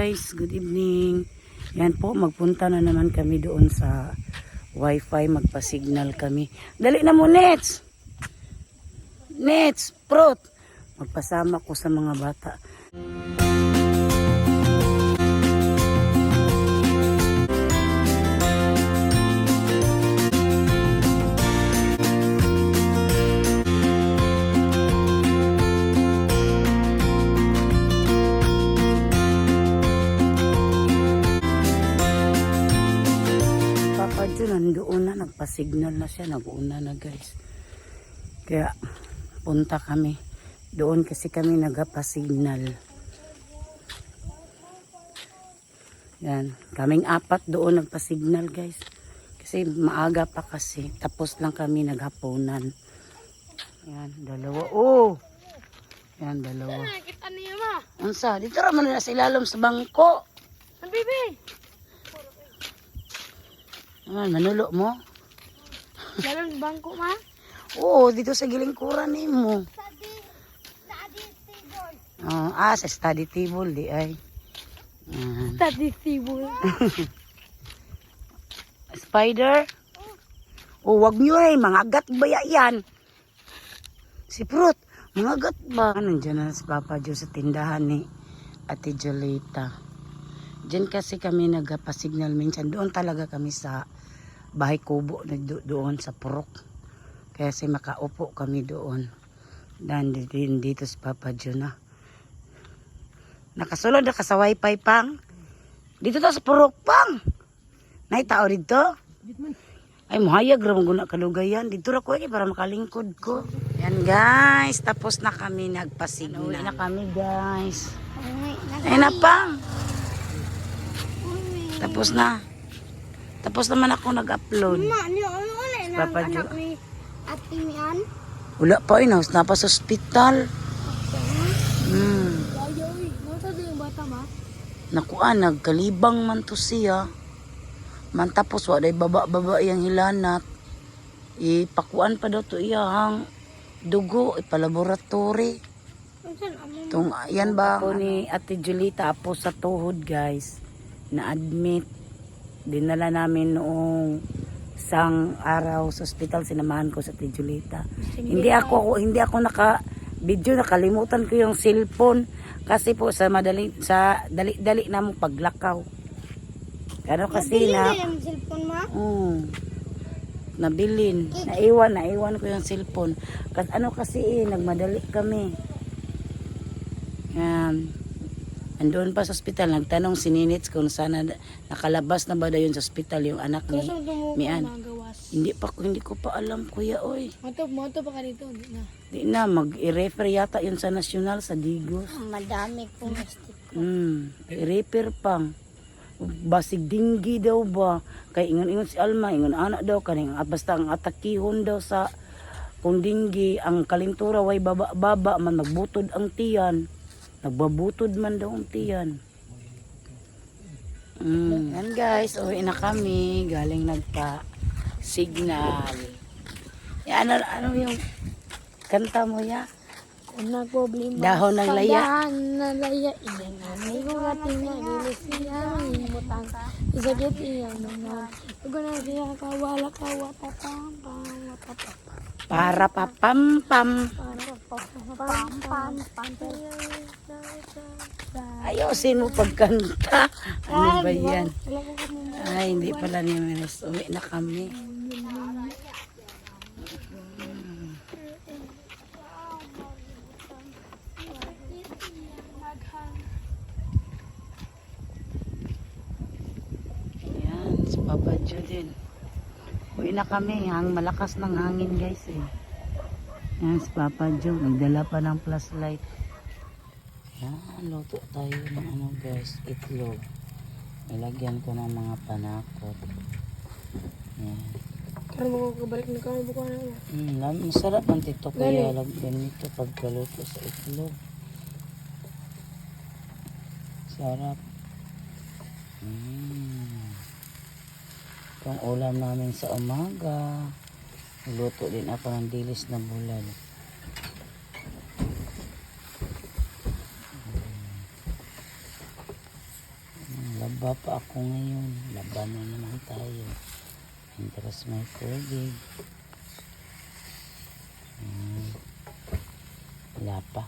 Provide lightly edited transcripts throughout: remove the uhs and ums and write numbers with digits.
guys, good evening. Yan po, magpunta na naman kami doon sa wifi, magpa-signal kami. Dali na mo, Nets! Nets, Prot! Magpasama ko sa mga bata. Nandoon na, nagpa-signal na siya, nag-una na guys. Kaya punta kami doon kasi kami nagpa-signal. Yan, kaming apat doon nagpa-signal guys. Kasi maaga pa kasi, tapos lang kami naghapunan. Yan, dalawa. Oh! Yan, dalawa. Nakita niya ma. Ansa, dito raman na sa ilalim sa bangko. Ang bibi. Manulo mo? Dalam bangko ma? Oo, dito sa gilingkuran ni mo. Study table. Sa study table di ay. Study table. Spider? Wag nyo mangagat ba yan? Si Prut, mangagat ba? Nandiyan na si Papa Joe sa tindahan ni Ate Jolita. Diyan kasi kami nagpa-signal minsan. Doon talaga kami sa bahay kubo na doon sa Purok. Kaya si makaupo kami doon. Dan dito si Papa Joe na. Nakasulod na ka sa wifi pang. Dito to sa Purok pang. Nay tao dito. Ay muhayag ramon guna kalugayan. Dito ra ko para makalingkod ko. Yan guys, tapos na kami nagpa-signal. Uwi na kami guys. Ay na pang. Tapos na. Tapos naman ako nag-upload. Papa Jo. Ate Mian. Wala pa inaus na pa sa ospital. Ayoy, nasa yung bata ma? Nakuan, nagkalibang man to siya. Man tapos waday baba iyang hilanat. Ipakuan pa daw to iyang dugo, ipalaboratory. Tung yan ba? Ako ni Ate Jolita apo sa tuhod guys. Na-admit. Dinala namin noong isang araw sa ospital, sinamahan ko sa Tijulita. Hindi ako naka-video, nakalimutan ko yung cellphone kasi po sa dali-dali na mong paglakaw. Kano kasi na yung cellphone ma? Nabilin. Naiwan ko yung cellphone. Kasi nagmadali kami. Andun pa sa ospital, nagtanong si Ninits kung sana nakalabas na ba daw yun sa ospital yung anak ni Mian. Hindi ko pa alam kuya oy. Moto pa ka dito, Di na, mag-i-refer yata yun sa nasyonal sa Digos. Madami po mistik. I-refer pang. Basig dinggi daw ba? Kay ingon si Alma, ingon anak daw, kaning basta ang atakihon daw sa kung dinggi, ang kalintura way baba man magbutod ang tiyan. Nagbabutod man daw ang tiyan. Yan guys, uwi na kami. Galing nagpa-signal. Ano yung kanta mo ya? Kung nagproblema Dahon ng laya. Dahon ng laya. Iyan na. May kurating na. Dilis niya. Imutang. Isagit iyan naman. Ito na siya kawala kawatapam. Para papampam. Ayosin mo pagkanta. Ano ba yan? Ay, hindi pala ni Menes. Uwi na kami. Yan, si Papa Jo din. Uwi na kami. Malakas ng hangin guys eh. Yan si Papa Jo. Nagdala pa ng flashlight. Yan, luto tayo ng guys, itlog. Ilagyan ko ng mga panakot. Yan. Kaya mo kabalik na kami buka na. Masarap ang tito kaya lagyan nito pagkaluto sa itlog. Sarap. Itong ulam namin sa umaga. Luto din ako ng dilis na bulad. Baba pa ako ngayon. Laban na naman tayo. Interes may tubig. Wala pa.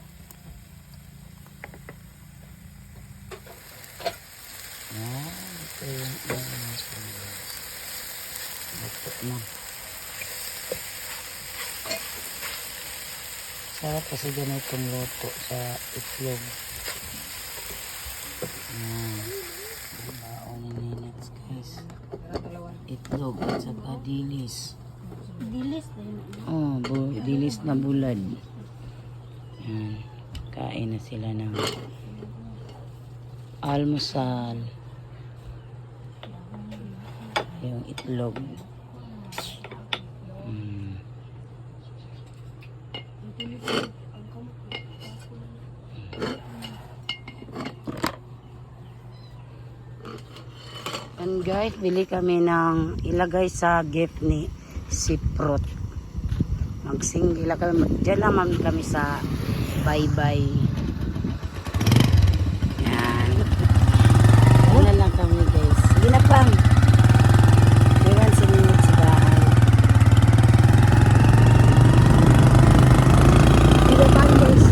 Ito yung ito na. Sarap kasi ganitong luto sa itlog. Baon ni next guys. Itlog at saka dilis. Dilis na yun. Oh, dilis na bulad. Yan. Kain na sila ng almusal. Yung itlog. And guys, bili kami ng ilagay sa gift ni Siprot. Magsinggila kami. Diyan naman kami sa bye-bye. Yan. Wala lang kami guys. Sige na pang. Iwan si minute sa bahay. Diba pa guys?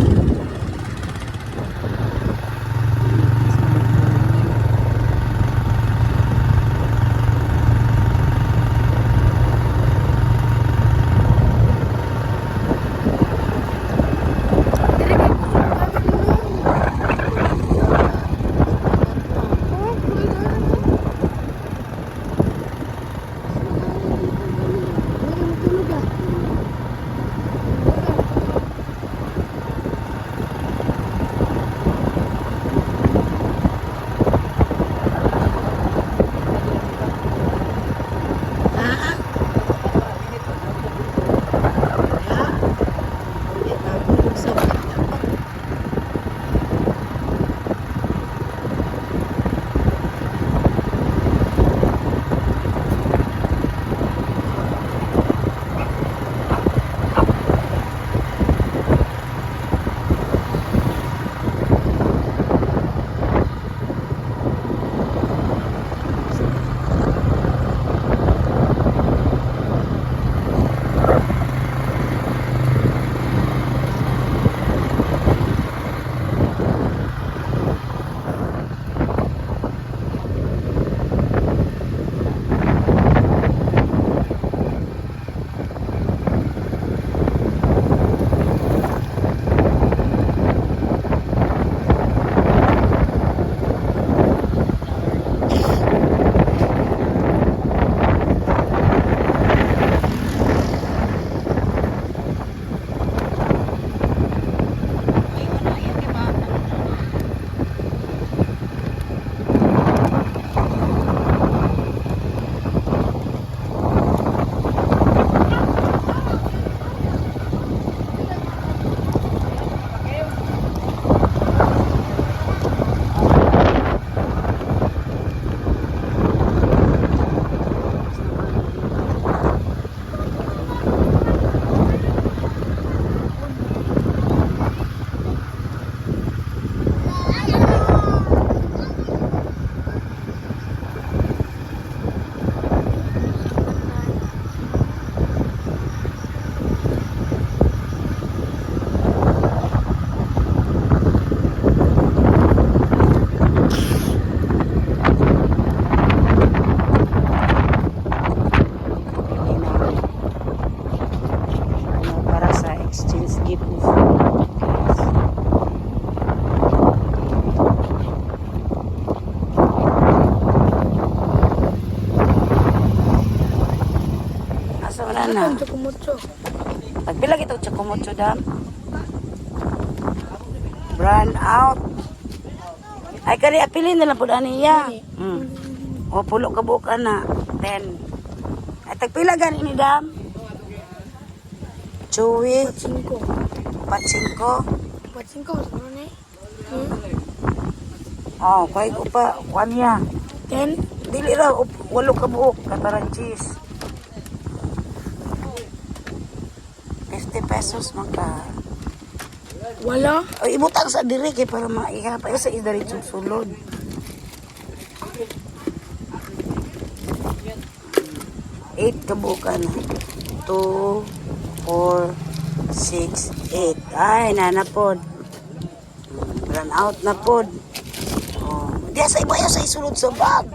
na. Ang chokomotso. Pagpila ito chokomotso dam. Brand out. Ay kani apilin na lang po niya. O pulo ka buka na 10. Ay tagpila gani ni dam. Chewy. 5. 5. 5 ano ni? Oh, kay ko pa kanya. 10. Dili ra 8 ka buok kataran cheese. 50 pesos maka. Wala. O ibutang sa diri kay para maihap ay sa idari sulod. 8 kabuka na. 2, 4, 6, 8. Ay, nanapod. Run out na pod. Oh, diya sa iba sa isulod sa bag.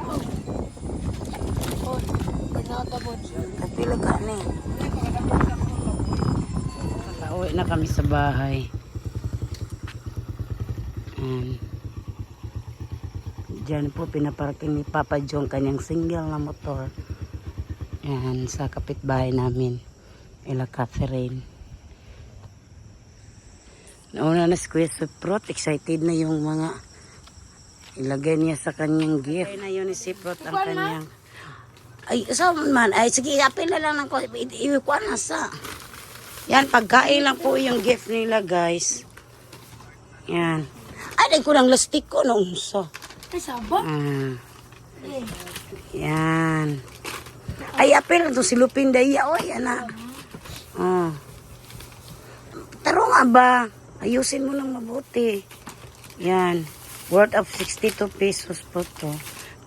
Oh, pernata po. Kapila ka ni. Nakauwi na kami sa bahay. Diyan po pinaparking ni Papa John kanyang single na motor. Yan, sa kapitbahay namin. Ila Catherine. Nauna na si Kuya Siprot. Excited na yung mga ilagay niya sa kanyang gift. Ay na yun ni Siprot ang kanyang. Ay, so man. Ay, sige, apil na lang ng ko. Iwikuan na sa. Yan, pagkain lang po yung gift nila, guys. Yan. Ay, ko ng lastik ko nung so. Ay, saba? Yan. Ay, apil to si Lupin Daya. Oy, anak. Oh. Taro nga ba? Ayusin mo lang mabuti. Yan. Worth of 62 pesos po to.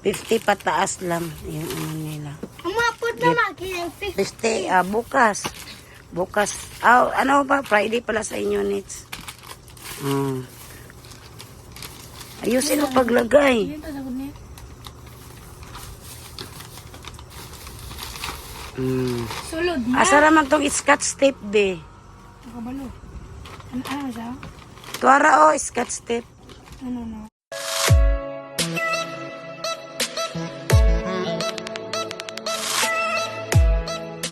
50 pataas lang. Yan ano nila. Umapot naman, kaya 50, bukas. Bukas. Ano ba? Friday pala sa inyo, Nits. Ayusin mo paglagay. Ito, sagot niya. Sulod na. Asa naman tong scotch tape, be? Nakabalo. Ano siya? Tuwara, Scotch tape. Ano?